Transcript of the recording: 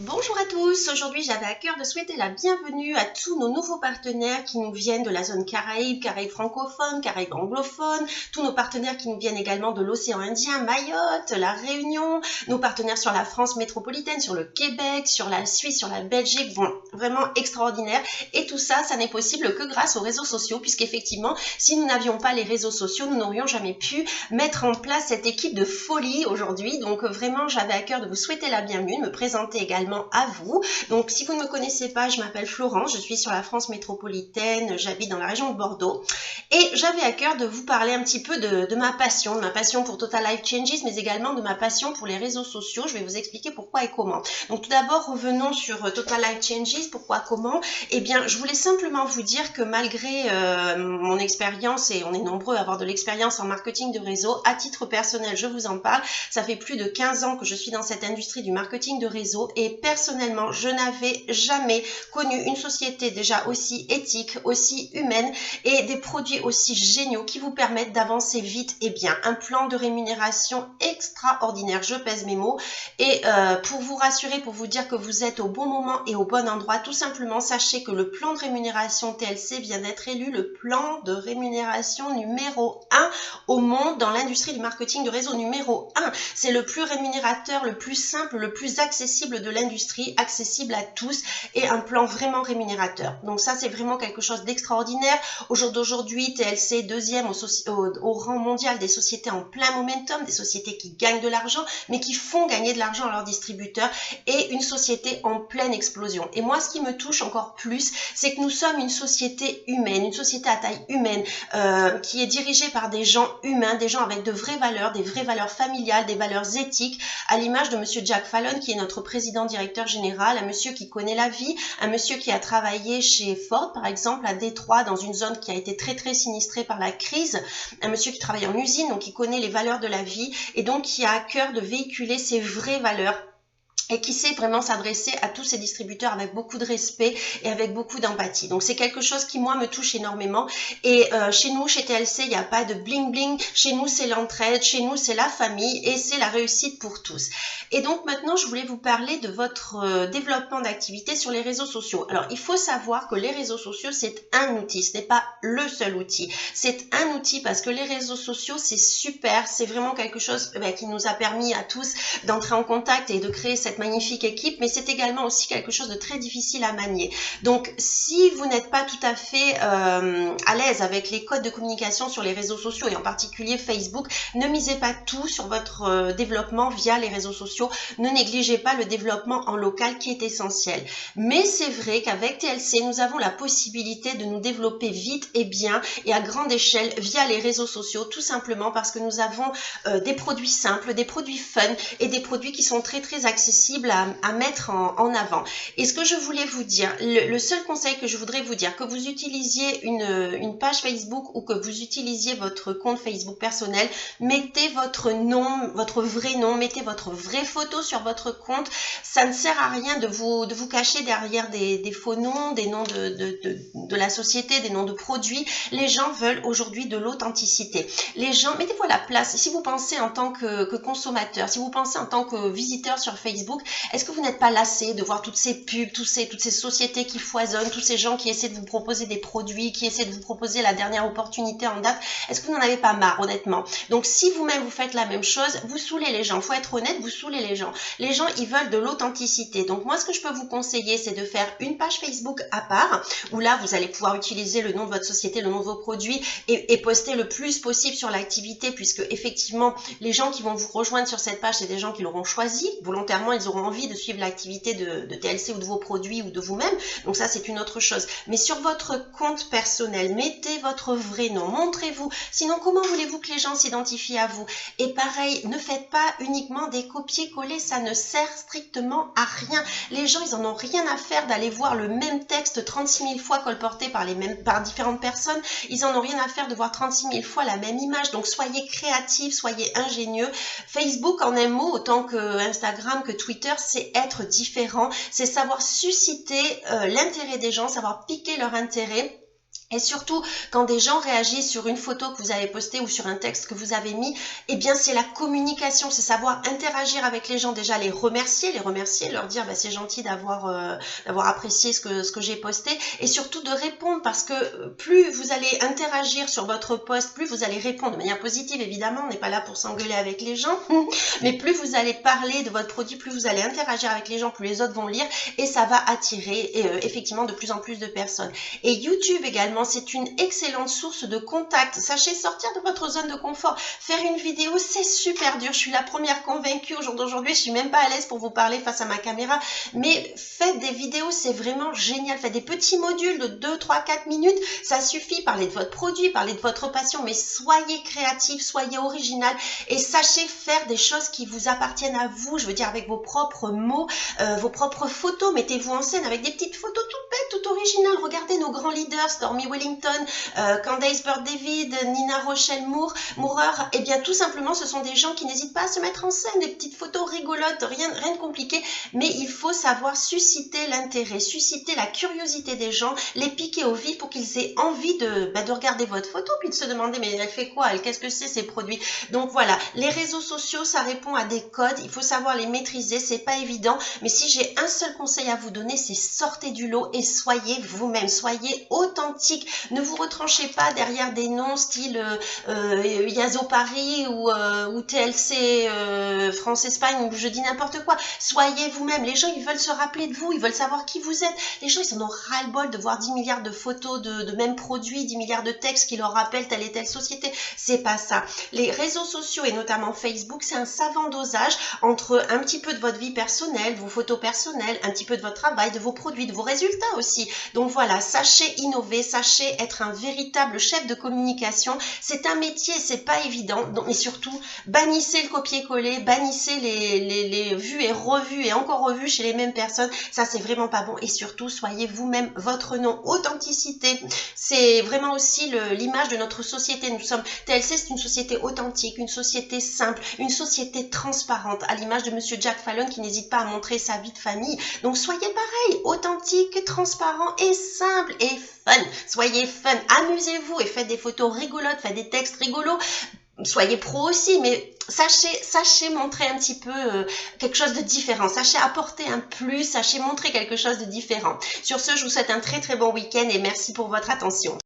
Bonjour à tous, aujourd'hui j'avais à cœur de souhaiter la bienvenue à tous nos nouveaux partenaires qui nous viennent de la zone Caraïbes, Caraïbes francophones, Caraïbes anglophones, tous nos partenaires qui nous viennent également de l'océan Indien, Mayotte, la Réunion, nos partenaires sur la France métropolitaine, sur le Québec, sur la Suisse, sur la Belgique, bon, vraiment extraordinaire. Et tout ça, ça n'est possible que grâce aux réseaux sociaux, puisqu'effectivement, si nous n'avions pas les réseaux sociaux, nous n'aurions jamais pu mettre en place cette équipe de folie aujourd'hui. Donc vraiment, j'avais à cœur de vous souhaiter la bienvenue, de me présenter également à vous. Donc si vous ne me connaissez pas, je m'appelle Florence, je suis sur la France métropolitaine, j'habite dans la région de Bordeaux et j'avais à cœur de vous parler un petit peu de ma passion pour Total Life Changes, mais également de ma passion pour les réseaux sociaux. Je vais vous expliquer pourquoi et comment. Donc tout d'abord, revenons sur Total Life Changes, pourquoi, comment. Eh bien, je voulais simplement vous dire que malgré mon expérience, et on est nombreux à avoir de l'expérience en marketing de réseau, à titre personnel, je vous en parle, ça fait plus de 15 ans que je suis dans cette industrie du marketing de réseau et personnellement, je n'avais jamais connu une société déjà aussi éthique, aussi humaine et des produits aussi géniaux qui vous permettent d'avancer vite et bien. Un plan de rémunération extraordinaire, je pèse mes mots. Et pour vous rassurer, pour vous dire que vous êtes au bon moment et au bon endroit, tout simplement, sachez que le plan de rémunération TLC vient d'être élu le plan de rémunération numéro 1 au monde dans l'industrie du marketing de réseau numéro 1. C'est le plus rémunérateur, le plus simple, le plus accessible de l'industrie, accessible à tous et un plan vraiment rémunérateur. Donc ça, c'est vraiment quelque chose d'extraordinaire. Au jour d'aujourd'hui, TLC est deuxième au rang mondial des sociétés en plein momentum, des sociétés qui gagnent de l'argent, mais qui font gagner de l'argent à leurs distributeurs et une société en pleine explosion. Et moi, ce qui me touche encore plus, c'est que nous sommes une société humaine, une société à taille humaine, qui est dirigée par des gens humains, des gens avec de vraies valeurs, des vraies valeurs familiales, des valeurs éthiques, à l'image de monsieur Jack Fallon, qui est notre président directeur général, un monsieur qui connaît la vie, un monsieur qui a travaillé chez Ford, par exemple, à Détroit, dans une zone qui a été très très sinistrée par la crise, un monsieur qui travaille en usine, donc qui connaît les valeurs de la vie et donc qui a à cœur de véhiculer ses vraies valeurs et qui sait vraiment s'adresser à tous ces distributeurs avec beaucoup de respect et avec beaucoup d'empathie. Donc c'est quelque chose qui moi me touche énormément et chez nous, chez TLC, il n'y a pas de bling bling, chez nous c'est l'entraide, chez nous c'est la famille et c'est la réussite pour tous. Et donc maintenant je voulais vous parler de votre développement d'activité sur les réseaux sociaux. Alors il faut savoir que les réseaux sociaux c'est un outil, ce n'est pas le seul outil. C'est un outil parce que les réseaux sociaux c'est super, c'est vraiment quelque chose qui nous a permis à tous d'entrer en contact et de créer cette magnifique équipe, mais c'est également aussi quelque chose de très difficile à manier. Donc si vous n'êtes pas tout à fait à l'aise avec les codes de communication sur les réseaux sociaux et en particulier Facebook, ne misez pas tout sur votre développement via les réseaux sociaux, ne négligez pas le développement en local qui est essentiel. Mais c'est vrai qu'avec TLC, nous avons la possibilité de nous développer vite et bien et à grande échelle via les réseaux sociaux, tout simplement parce que nous avons des produits simples, des produits fun et des produits qui sont très très accessibles à mettre en avant. Et ce que je voulais vous dire, le seul conseil que je voudrais vous dire, que vous utilisiez une page Facebook ou que vous utilisiez votre compte Facebook personnel, mettez votre nom, votre vrai nom, mettez votre vraie photo sur votre compte. Ça ne sert à rien de vous cacher derrière des faux noms, des noms de la société, des noms de produits. Les gens veulent aujourd'hui de l'authenticité. Les gens, mettez-vous à la place. Si vous pensez en tant que consommateur, si vous pensez en tant que visiteur sur Facebook, est-ce que vous n'êtes pas lassé de voir toutes ces pubs, toutes ces sociétés qui foisonnent, tous ces gens qui essaient de vous proposer des produits, qui essaient de vous proposer la dernière opportunité en date? Est-ce que vous n'en avez pas marre, honnêtement? Donc si vous-même vous faites la même chose, vous saoulez les gens. Il faut être honnête, vous saoulez les gens. Les gens, ils veulent de l'authenticité. Donc moi, ce que je peux vous conseiller, c'est de faire une page Facebook à part, où là, vous allez pouvoir utiliser le nom de votre société, le nom de vos produits et poster le plus possible sur l'activité, puisque effectivement, les gens qui vont vous rejoindre sur cette page, c'est des gens qui l'auront choisi volontairement, ils auront envie de suivre l'activité de TLC ou de vos produits ou de vous-même, donc ça c'est une autre chose. Mais sur votre compte personnel, mettez votre vrai nom, montrez-vous, sinon comment voulez-vous que les gens s'identifient à vous? Et pareil, ne faites pas uniquement des copier-coller, ça ne sert strictement à rien. Les gens, ils en ont rien à faire d'aller voir le même texte 36 000 fois colporté par différentes personnes, ils en ont rien à faire de voir 36 000 fois la même image, donc soyez créatifs, soyez ingénieux. Facebook, en un mot, autant que Instagram, que Twitter, c'est être différent, c'est savoir susciter l'intérêt des gens, savoir piquer leur intérêt Et surtout, quand des gens réagissent sur une photo que vous avez postée ou sur un texte que vous avez mis, eh bien, c'est la communication, c'est savoir interagir avec les gens. Déjà, les remercier, leur dire, bah, c'est gentil d'avoir apprécié ce que j'ai posté. Et surtout, de répondre, parce que plus vous allez interagir sur votre post, plus vous allez répondre de manière positive, évidemment. On n'est pas là pour s'engueuler avec les gens. Mais plus vous allez parler de votre produit, plus vous allez interagir avec les gens, plus les autres vont lire. Et ça va attirer, effectivement, de plus en plus de personnes. Et YouTube également, c'est une excellente source de contact. Sachez sortir de votre zone de confort. Faire une vidéo, c'est super dur. Je suis la première convaincue au jour d'aujourd'hui. Je suis même pas à l'aise pour vous parler face à ma caméra. Mais faites des vidéos, c'est vraiment génial. Faites des petits modules de 2, 3, 4 minutes. Ça suffit. Parlez de votre produit, parlez de votre passion. Mais soyez créatif, soyez original et sachez faire des choses qui vous appartiennent à vous. Je veux dire avec vos propres mots, vos propres photos. Mettez-vous en scène avec des petites photos toutes bêtes, toutes originales. Regardez nos grands leaders, Stormy Wellington, Candace Burt David, Nina Rochelle Moorer, et bien tout simplement ce sont des gens qui n'hésitent pas à se mettre en scène, des petites photos rigolotes, rien de compliqué, mais il faut savoir susciter l'intérêt, susciter la curiosité des gens, les piquer au vif pour qu'ils aient envie de regarder votre photo, puis de se demander mais elle fait quoi, qu'est-ce que c'est ces produits. Donc voilà, les réseaux sociaux ça répond à des codes, il faut savoir les maîtriser, c'est pas évident, mais si j'ai un seul conseil à vous donner, c'est sortez du lot et soyez vous-même, soyez authentique. Ne vous retranchez pas derrière des noms style Yazo Paris ou TLC France-Espagne, ou je dis n'importe quoi. Soyez vous-même. Les gens, ils veulent se rappeler de vous, ils veulent savoir qui vous êtes. Les gens, ils en ont ras-le-bol de voir 10 milliards de photos de mêmes produits, 10 milliards de textes qui leur rappellent telle et telle société. C'est pas ça. Les réseaux sociaux et notamment Facebook, c'est un savant dosage entre un petit peu de votre vie personnelle, vos photos personnelles, un petit peu de votre travail, de vos produits, de vos résultats aussi. Donc voilà, sachez innover, sachez être un véritable chef de communication. C'est un métier, c'est pas évident. Donc, et surtout, bannissez le copier-coller, bannissez les vues et revues et encore revues chez les mêmes personnes. Ça, c'est vraiment pas bon. Et surtout, soyez vous-même, votre nom, authenticité. C'est vraiment aussi l'image de notre société. Nous sommes, TLC, c'est une société authentique, une société simple, une société transparente, à l'image de Monsieur Jack Fallon qui n'hésite pas à montrer sa vie de famille. Donc, soyez pareil, authentique, transparent et simple et fun. Soyez fun, amusez-vous et faites des photos rigolotes, faites des textes rigolos. Soyez pro aussi, mais sachez montrer un petit peu quelque chose de différent. Sachez apporter un plus, sachez montrer quelque chose de différent. Sur ce, je vous souhaite un très très bon week-end et merci pour votre attention.